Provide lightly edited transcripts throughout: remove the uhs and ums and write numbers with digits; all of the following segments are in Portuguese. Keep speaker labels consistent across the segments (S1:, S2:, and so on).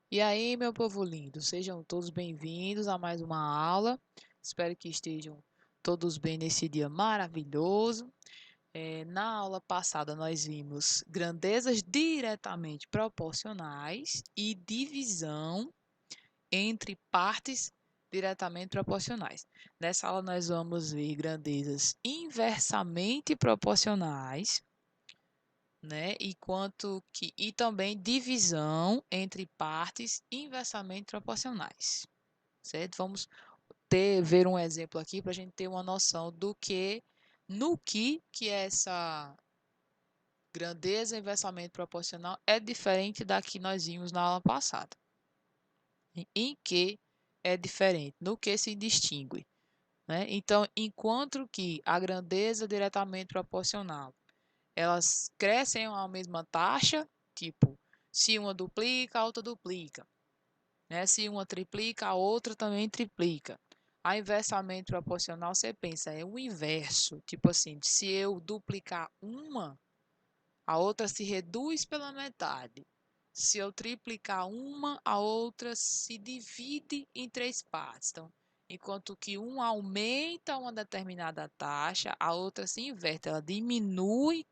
S1: E aí, meu povo lindo, sejam todos bem-vindos a mais uma aula. Espero que estejam todos bem nesse dia maravilhoso. Na aula passada, nós vimos grandezas diretamente proporcionais e divisão entre partes diretamente proporcionais. Nessa aula, nós vamos ver grandezas inversamente proporcionais, né? E também divisão entre partes inversamente proporcionais, certo? Vamos ver um exemplo aqui para a gente ter uma noção do que no que é essa grandeza inversamente proporcional é diferente da que nós vimos na aula passada. Em que é diferente, no que se distingue, né? Então, enquanto que a grandeza diretamente proporcional elas crescem a mesma taxa, tipo, se uma duplica, a outra duplica, né? Se uma triplica, a outra também triplica. A inversamente proporcional, você pensa, é o inverso, tipo assim, se eu duplicar uma, a outra se reduz pela metade. Se eu triplicar uma, a outra se divide em três partes. Então, enquanto que uma aumenta uma determinada taxa, a outra se inverte, ela diminui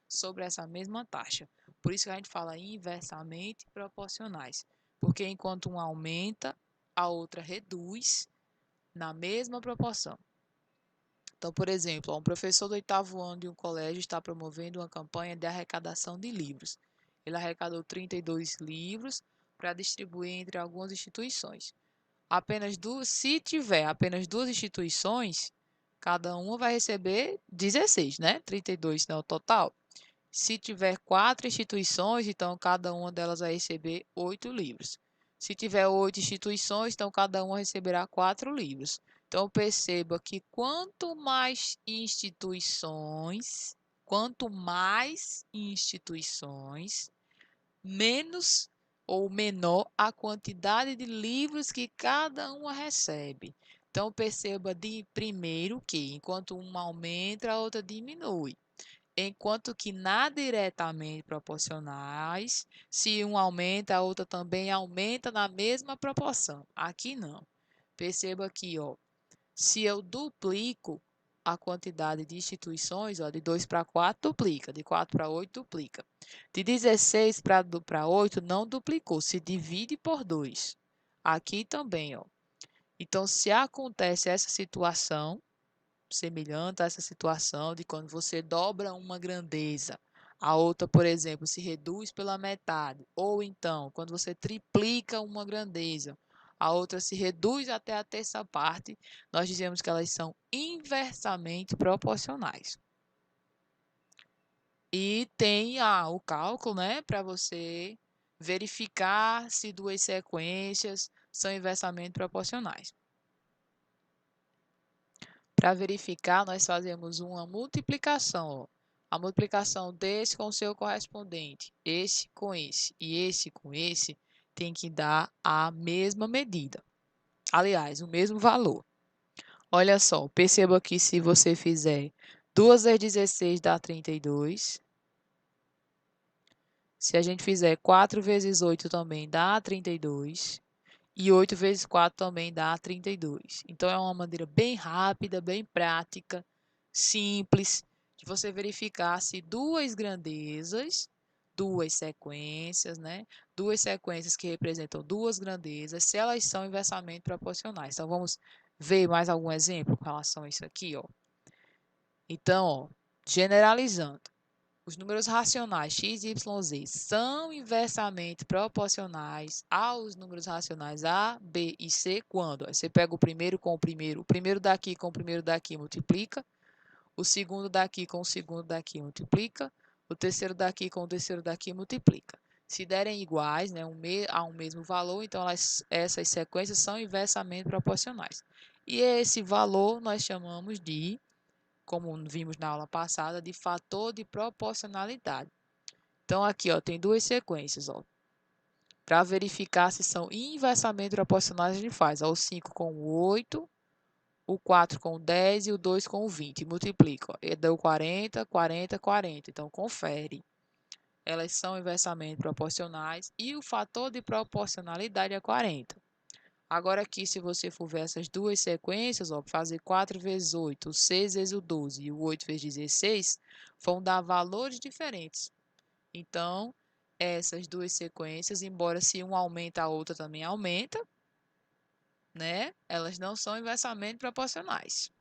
S1: sobre essa mesma taxa. Por isso que a gente fala inversamente proporcionais, porque enquanto uma aumenta, a outra reduz na mesma proporção. Então, por exemplo, um professor do oitavo ano de um colégio está promovendo uma campanha de arrecadação de livros. Ele arrecadou 32 livros para distribuir entre algumas instituições. Se tiver apenas duas instituições, cada uma vai receber 16, né? 32 não é o total. Se tiver quatro instituições, então cada uma delas vai receber 8 livros. Se tiver 8 instituições, então cada uma receberá 4 livros. Então perceba que quanto mais instituições, menos ou menor a quantidade de livros que cada uma recebe. Então perceba de primeiro que enquanto uma aumenta, a outra diminui. Enquanto que na diretamente proporcionais, se um aumenta, a outra também aumenta na mesma proporção. Aqui não. Perceba aqui, ó, se eu duplico a quantidade de instituições, ó, de 2 para 4 duplica, de 4 para 8 duplica. De 16 para 8 não duplicou, se divide por 2. Aqui também, ó. Então, se acontece essa situação, semelhante a essa situação de quando você dobra uma grandeza, a outra, por exemplo, se reduz pela metade, ou então, quando você triplica uma grandeza, a outra se reduz até a terça parte, nós dizemos que elas são inversamente proporcionais. E tem o cálculo, né, para você verificar se duas sequências são inversamente proporcionais. Para verificar, nós fazemos uma multiplicação. Ó. A multiplicação desse com o seu correspondente, esse com esse e esse com esse, tem que dar a mesma medida. Aliás, o mesmo valor. Olha só, perceba que se você fizer 2 vezes 16 dá 32. Se a gente fizer 4 vezes 8 também dá 32. E 8 vezes 4 também dá 32. Então, é uma maneira bem rápida, bem prática, simples, de você verificar se duas grandezas, duas sequências, né? Duas sequências que representam duas grandezas, se elas são inversamente proporcionais. Então, vamos ver mais algum exemplo com relação a isso aqui, ó. Então, ó, generalizando. Os números racionais x, y, z são inversamente proporcionais aos números racionais a, b e c quando você pega o primeiro daqui com o primeiro daqui multiplica, o segundo daqui com o segundo daqui multiplica, o terceiro daqui com o terceiro daqui multiplica. Se derem iguais, né, a um mesmo valor, então essas sequências são inversamente proporcionais. E esse valor nós chamamos de, como vimos na aula passada, de fator de proporcionalidade. Então, aqui, ó, tem duas sequências, ó. Para verificar se são inversamente proporcionais, a gente faz ó, o 5 com o 8, o 4 com o 10 e o 2 com o 20. Multiplica, ó. E deu 40, 40, 40. Então, confere. elas são inversamente proporcionais e o fator de proporcionalidade é 40. Agora aqui, se você for ver essas duas sequências, ó, fazer 4 vezes 8, o 6 vezes o 12 e o 8 vezes 16, vão dar valores diferentes. Então, essas duas sequências, embora se uma aumenta, a outra também aumenta, né? Elas não são inversamente proporcionais.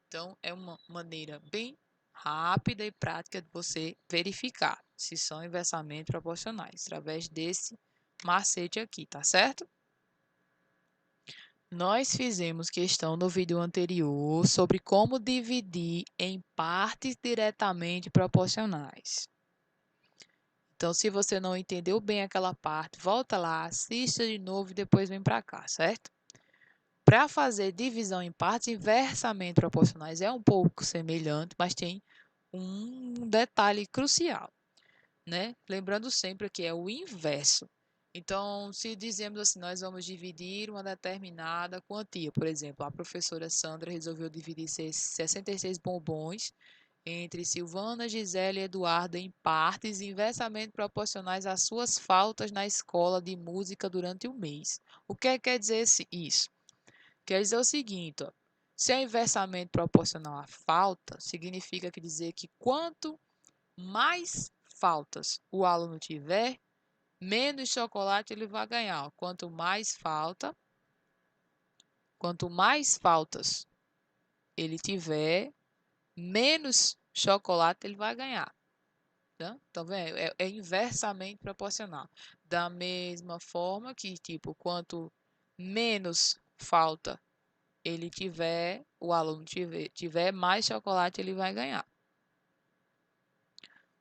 S1: Então, é uma maneira bem rápida e prática de você verificar se são inversamente proporcionais, através desse macete aqui, tá certo? Nós fizemos questão no vídeo anterior sobre como dividir em partes diretamente proporcionais. Então, se você não entendeu bem aquela parte, volta lá, assista de novo e depois vem para cá, certo? Para fazer divisão em partes inversamente proporcionais é um pouco semelhante, mas tem um detalhe crucial, né? Lembrando sempre que é o inverso. Então, se dizemos assim, nós vamos dividir uma determinada quantia, por exemplo, a professora Sandra resolveu dividir 66 bombons entre Silvana, Gisele e Eduardo em partes inversamente proporcionais às suas faltas na escola de música durante o mês. O que quer dizer isso? Quer dizer o seguinte, ó, se é inversamente proporcional à falta, significa que dizer que quanto mais faltas o aluno tiver, menos chocolate ele vai ganhar. Quanto mais faltas ele tiver, menos chocolate ele vai ganhar. Tá? Então, é inversamente proporcional. Da mesma forma que, tipo, quanto menos falta ele tiver, o aluno tiver, mais chocolate ele vai ganhar.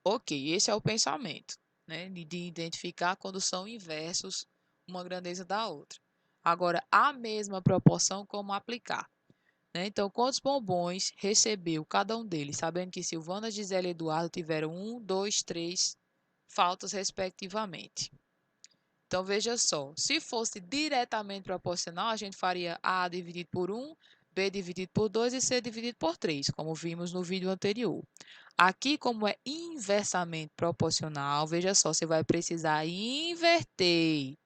S1: Ok, esse é o pensamento, né? De identificar quando são inversos uma grandeza da outra. Agora, a mesma proporção, como aplicar? Né? Então, quantos bombons recebeu cada um deles, sabendo que Silvana, Gisele e Eduardo tiveram 1, 2, 3 faltas, respectivamente. Então, veja só, se fosse diretamente proporcional, a gente faria A dividido por 1, B dividido por 2 e C dividido por 3, como vimos no vídeo anterior. Aqui, como é inversamente proporcional, veja só, você vai precisar inverter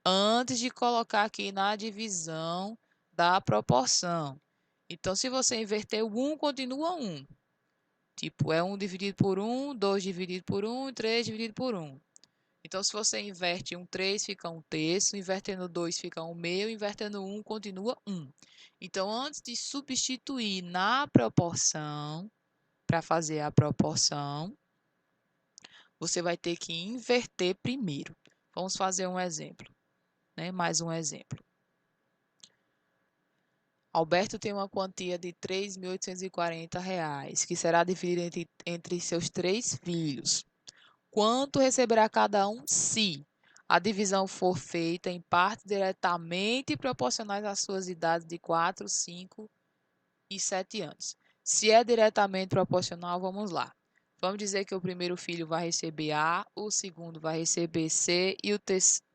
S1: antes de colocar aqui na divisão da proporção. Então, se você inverter o 1, continua 1. Tipo, é 1 dividido por 1, 2 dividido por 1 e 3 dividido por 1. Então, se você inverte um 3, fica 1/3, invertendo 2 fica 1/2, invertendo 1 continua 1. Então, antes de substituir na proporção, para fazer a proporção, você vai ter que inverter primeiro. Vamos fazer um exemplo, né? Mais um exemplo. Alberto tem uma quantia de R$ 3.840, que será dividida entre seus 3 filhos. Quanto receberá cada um se a divisão for feita em partes diretamente proporcionais às suas idades de 4, 5 e 7 anos? Se é diretamente proporcional, vamos lá. Vamos dizer que o primeiro filho vai receber A, o segundo vai receber C e o terceiro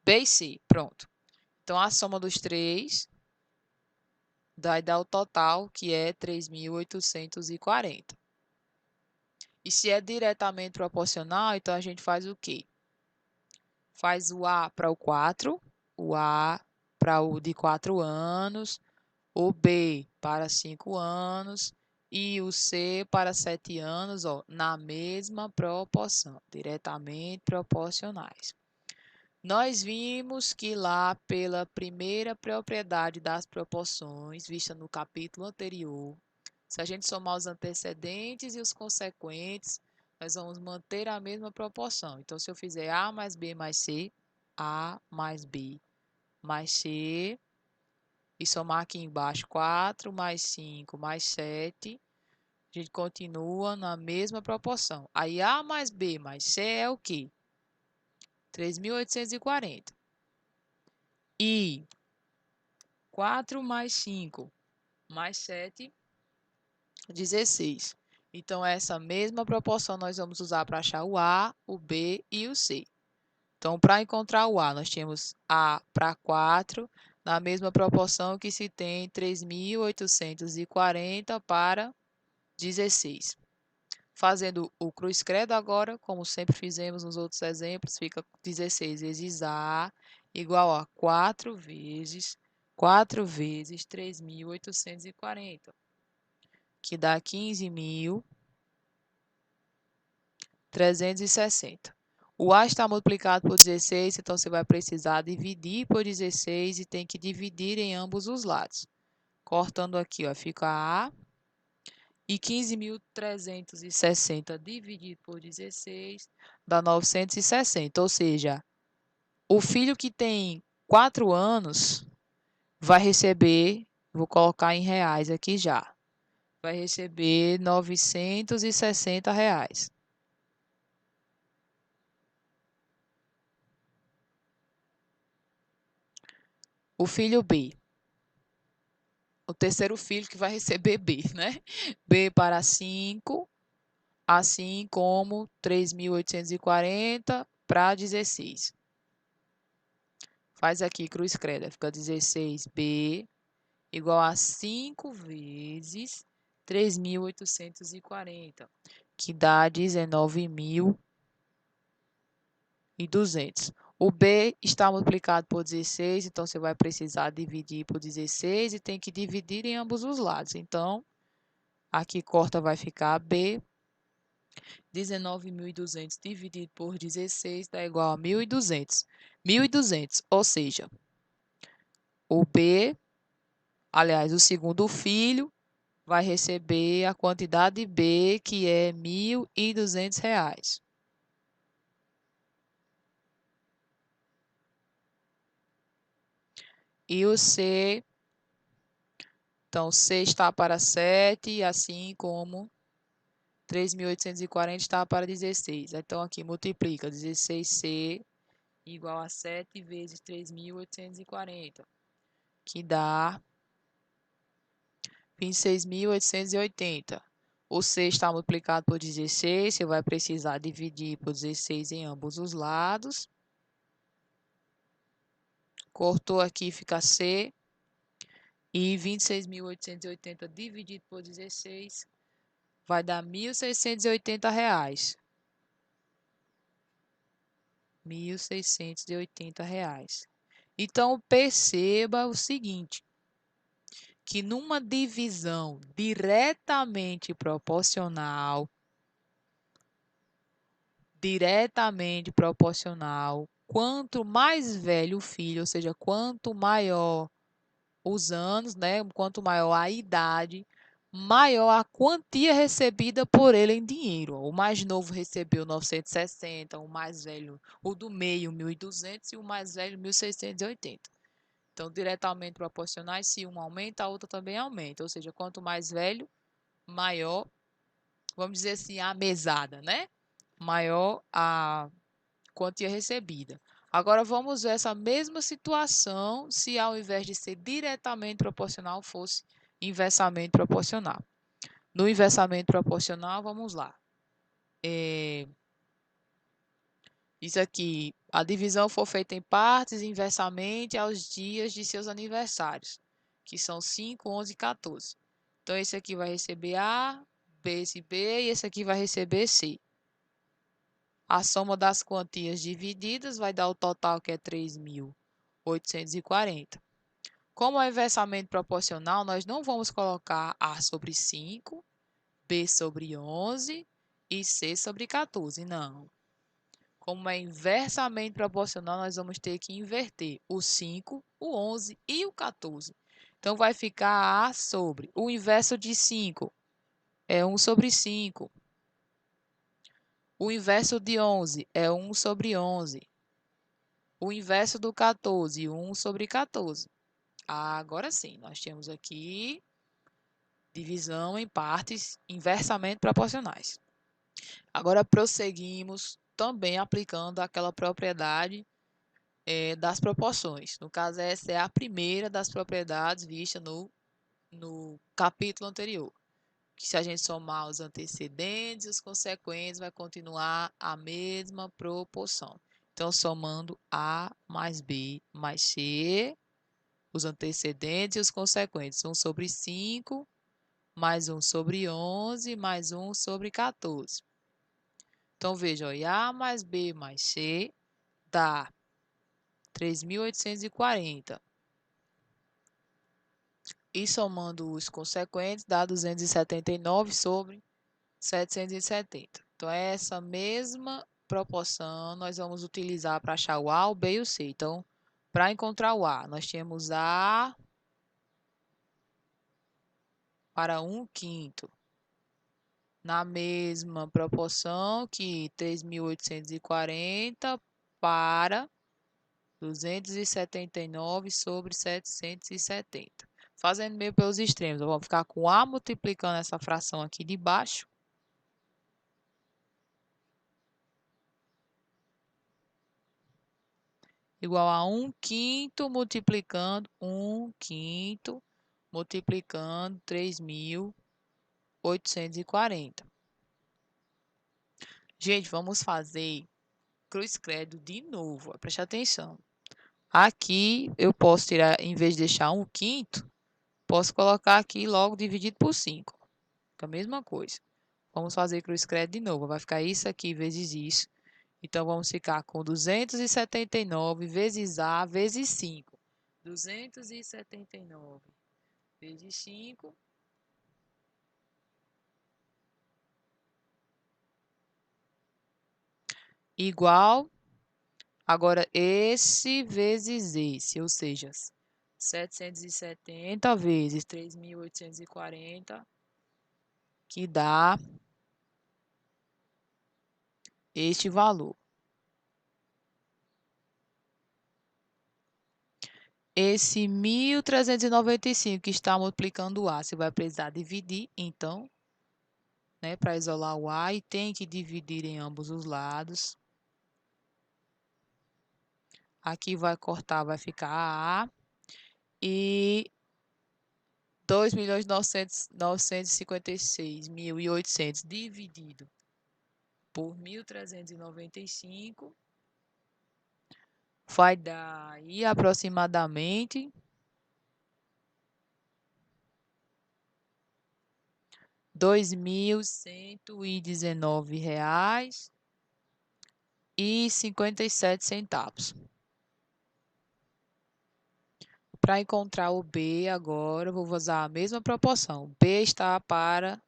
S1: B e C. Pronto. Então, a soma dos três vai dar o total, que é 3.840. E se é diretamente proporcional, então a gente faz o quê? Faz o A para o 4, o A para o de 4 anos, o B para 5 anos e o C para 7 anos, ó, na mesma proporção, diretamente proporcionais. Nós vimos que lá pela primeira propriedade das proporções, vista no capítulo anterior, se a gente somar os antecedentes e os consequentes, nós vamos manter a mesma proporção. Então, se eu fizer A mais B mais C, A mais B mais C, e somar aqui embaixo 4 mais 5 mais 7, a gente continua na mesma proporção. Aí A mais B mais C é o quê? 3.840. E 4 mais 5 mais 7, 16. Então, essa mesma proporção nós vamos usar para achar o A, o B e o C. Então, para encontrar o A, nós temos A para 4, na mesma proporção que se tem 3.840 para 16. Fazendo o cruz credo agora, como sempre fizemos nos outros exemplos, fica 16 vezes A igual a 4 vezes 3.840, que dá 15.360. O A está multiplicado por 16, então você vai precisar dividir por 16 e tem que dividir em ambos os lados. Cortando aqui, ó, fica A e 15.360 dividido por 16 dá 960. Ou seja, o filho que tem 4 anos vai receber, vou colocar em reais aqui já, vai receber R$ 960. O filho B, o terceiro filho que vai receber B, né? B para 5, assim como 3.840 para 16. Faz aqui cruz credo, fica 16B igual a 5 vezes 3.840, que dá 19.200. O B está multiplicado por 16, então você vai precisar dividir por 16 e tem que dividir em ambos os lados. Então, aqui corta, vai ficar B. 19.200 dividido por 16 dá igual a 1.200. 1.200, ou seja, o B, aliás, o segundo filho, vai receber a quantidade B, que é R$ 1.200. E o C, então, C está para 7, assim como 3.840 está para 16. Então, aqui multiplica 16C igual a 7 vezes 3.840, que dá 26.880. O C está multiplicado por 16, você vai precisar dividir por 16 em ambos os lados. Cortou aqui, fica C. E 26.880 dividido por 16 vai dar R$ 1.680. R$ 1.680. Então, perceba o seguinte, que numa divisão diretamente proporcional, quanto mais velho o filho, ou seja, quanto maior os anos, né? Quanto maior a idade, maior a quantia recebida por ele em dinheiro. O mais novo recebeu 960, o mais velho, o do meio, 1.200 e o mais velho, 1.680. Então, diretamente proporcionais, se um aumenta, a outra também aumenta. Ou seja, quanto mais velho, maior, vamos dizer assim, a mesada, né? Maior a quantia recebida. Agora vamos ver essa mesma situação se ao invés de ser diretamente proporcional fosse inversamente proporcional. No inversamente proporcional, vamos lá. Isso aqui, a divisão foi feita em partes inversamente aos dias de seus aniversários, que são 5, 11 e 14. Então, esse aqui vai receber A, B, esse B, e esse aqui vai receber C. A soma das quantias divididas vai dar o total, que é 3.840. Como é inversamente proporcional, nós não vamos colocar A sobre 5, B sobre 11 e C sobre 14, não. Como é inversamente proporcional, nós vamos ter que inverter o 5, o 11 e o 14. Então, vai ficar A sobre. O inverso de 5 é 1 sobre 5. O inverso de 11 é 1 sobre 11. O inverso do 14, 1 sobre 14. Agora sim, nós temos aqui divisão em partes inversamente proporcionais. Agora prosseguimos também aplicando aquela propriedade das proporções. No caso, essa é a primeira das propriedades vista no capítulo anterior. Que se a gente somar os antecedentes e os consequentes, vai continuar a mesma proporção. Então, somando A mais B mais C, os antecedentes e os consequentes. 1 sobre 5 mais 1 sobre 11, mais 1 sobre 14. Então, veja, ó, A mais B mais C dá 3.840. E somando os consequentes, dá 279 sobre 770. Então, essa mesma proporção nós vamos utilizar para achar o A, o B e o C. Então, para encontrar o A, nós temos A para 1/5, na mesma proporção que 3.840 para 279 sobre 770. Fazendo meio pelos extremos, vamos ficar com A multiplicando essa fração aqui de baixo, igual a 1/5 multiplicando 1/5 multiplicando 3.840. Gente, vamos fazer cruz-credo de novo. Preste atenção. Aqui eu posso tirar, em vez de deixar 1/5, posso colocar aqui logo dividido por 5. Fica a mesma coisa. Vamos fazer cruz-credo de novo. Vai ficar isso aqui vezes isso. Então, vamos ficar com 279 vezes A vezes 5. 279 vezes 5 igual, agora, esse vezes esse, ou seja, 770 vezes 3.840, que dá este valor. Esse 1.395 que está multiplicando o A, você vai precisar dividir, então, né, para isolar o A, e tem que dividir em ambos os lados. Aqui vai cortar, vai ficar A. E 2.956.800 dividido por 1.395 vai dar aí aproximadamente R$ 2.119,57. Para encontrar o B agora, eu vou usar a mesma proporção. B está para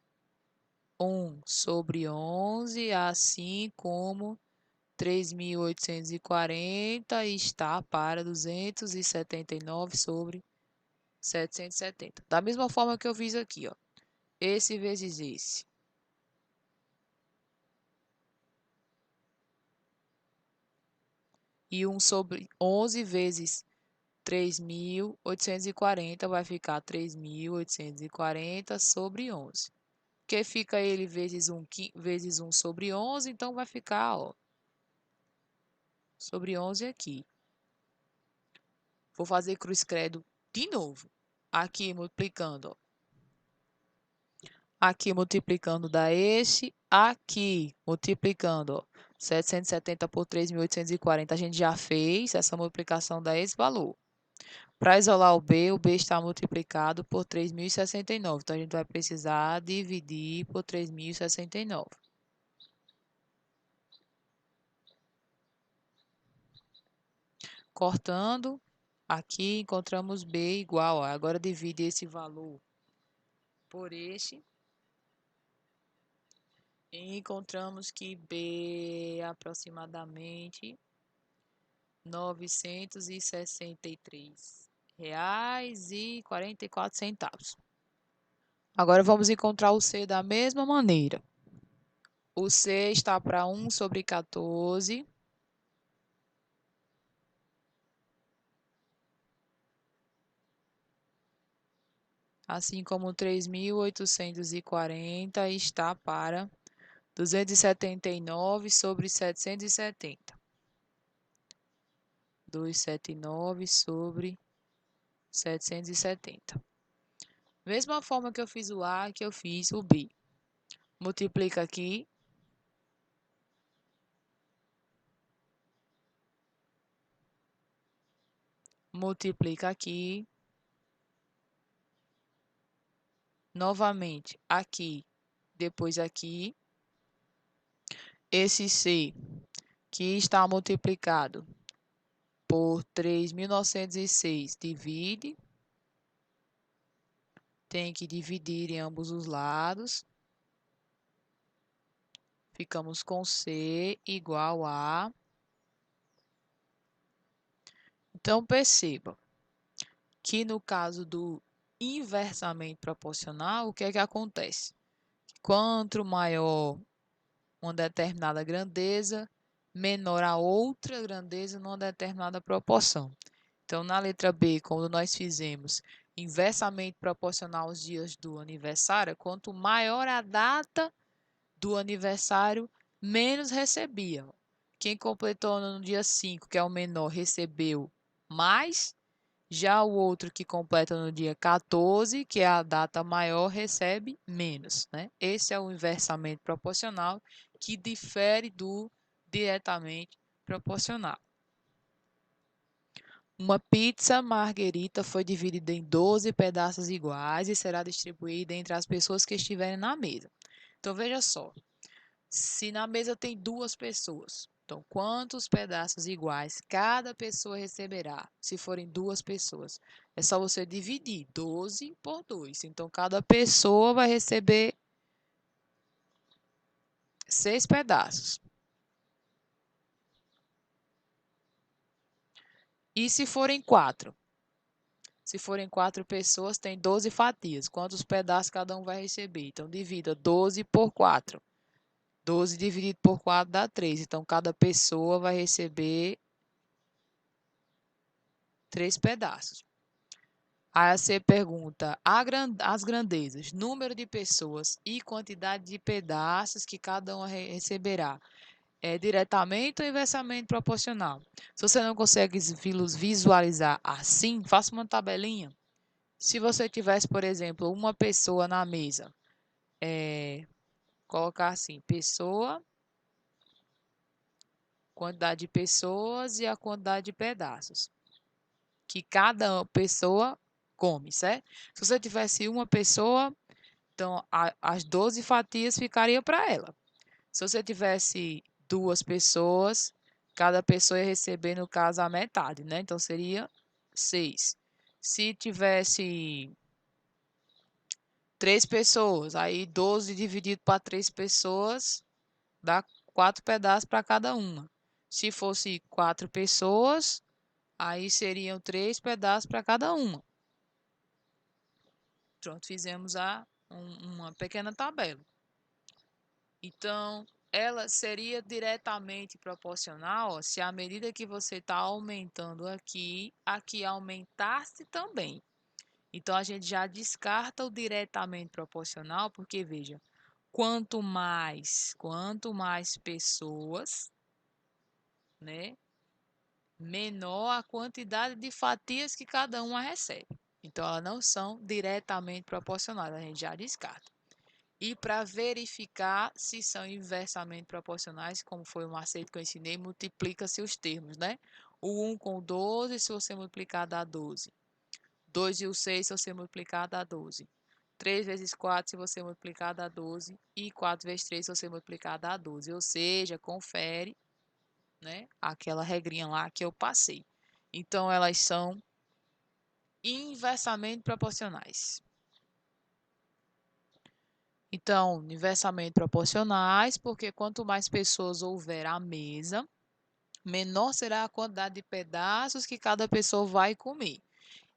S1: 1 sobre 11, assim como 3.840 está para 279 sobre 770. Da mesma forma que eu fiz aqui, ó. Esse vezes esse. E 1 sobre 11 vezes 3.840 vai ficar 3.840 sobre 11. Que fica ele vezes 1 sobre 11, então vai ficar, ó, sobre 11 aqui. Vou fazer cruz-credo de novo. Aqui multiplicando, ó. Aqui multiplicando dá este. Aqui multiplicando, ó. 770 por 3.840. A gente já fez. Essa multiplicação dá esse valor. Para isolar o B está multiplicado por 3.069. Então, a gente vai precisar dividir por 3.069. Cortando, aqui encontramos B igual a. Agora divide esse valor por este. E encontramos que B é aproximadamente R$ 963,44. Agora vamos encontrar o C da mesma maneira. O C está para 1 sobre 14. Assim como 3.840 está para 279 sobre 770. 279 sobre 770. Mesma forma que eu fiz o A, que eu fiz o B. Multiplica aqui. Multiplica aqui. novamente aqui, depois aqui. Esse C que está multiplicado por 3.906 divide, tem que dividir em ambos os lados. Ficamos com C igual a... Então, perceba que no caso do inversamente proporcional, o que é que acontece? Quanto maior uma determinada grandeza, menor a outra grandeza numa determinada proporção. Então, na letra B, quando nós fizemos inversamente proporcional aos dias do aniversário, quanto maior a data do aniversário, menos recebia. Quem completou no dia 5, que é o menor, recebeu mais. Já o outro que completa no dia 14, que é a data maior, recebe menos, né? Esse é o inversamente proporcional, que difere do diretamente proporcional. Uma pizza marguerita foi dividida em 12 pedaços iguais e será distribuída entre as pessoas que estiverem na mesa. Então, veja só. Se na mesa tem 2 pessoas, então quantos pedaços iguais cada pessoa receberá? Se forem 2 pessoas, é só você dividir 12 por 2. Então, cada pessoa vai receber 6 pedaços. E se forem 4? Se forem 4 pessoas, tem 12 fatias. Quantos pedaços cada um vai receber? Então, divida 12 por 4. 12 dividido por 4 dá 3. Então, cada pessoa vai receber 3 pedaços. Aí você pergunta as grandezas, número de pessoas e quantidade de pedaços que cada um receberá. É diretamente ou inversamente proporcional? Se você não consegue visualizar assim, faça uma tabelinha. Se você tivesse, por exemplo, uma pessoa na mesa, colocar assim, pessoa, quantidade de pessoas e a quantidade de pedaços que cada pessoa come, certo? Se você tivesse uma pessoa, então as 12 fatias ficariam para ela. Se você tivesse 2 pessoas, cada pessoa ia receber, no caso, a metade, né? Então seria 6. Se tivesse 3 pessoas, aí 12 dividido para 3 pessoas dá 4 pedaços para cada uma. Se fosse 4 pessoas, aí seriam 3 pedaços para cada uma. Pronto, fizemos uma pequena tabela. Então, ela seria diretamente proporcional se à medida que você está aumentando aqui, aqui aumentasse também. Então, a gente já descarta o diretamente proporcional, porque, veja, quanto mais pessoas, né, menor a quantidade de fatias que cada uma recebe. Então, elas não são diretamente proporcionais, a gente já descarta. E para verificar se são inversamente proporcionais, como foi o macete que eu ensinei, multiplica-se os termos, né? O 1 com o 12, se você multiplicar, dá 12. 2 e o 6, se você multiplicar, dá 12. 3 vezes 4, se você multiplicar, dá 12. E 4 vezes 3, se você multiplicar, dá 12. Ou seja, confere, né, aquela regrinha lá que eu passei. Então, elas são inversamente proporcionais. Então, inversamente proporcionais, porque quanto mais pessoas houver à mesa, menor será a quantidade de pedaços que cada pessoa vai comer.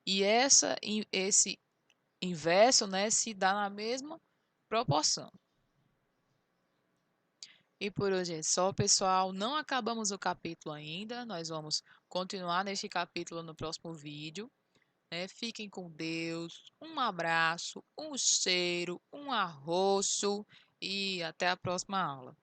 S1: E esse inverso, né, se dá na mesma proporção. E por hoje é só, pessoal. Não acabamos o capítulo ainda. Nós vamos continuar neste capítulo no próximo vídeo. Fiquem com Deus. Um abraço, um cheiro, um arroxo e até a próxima aula.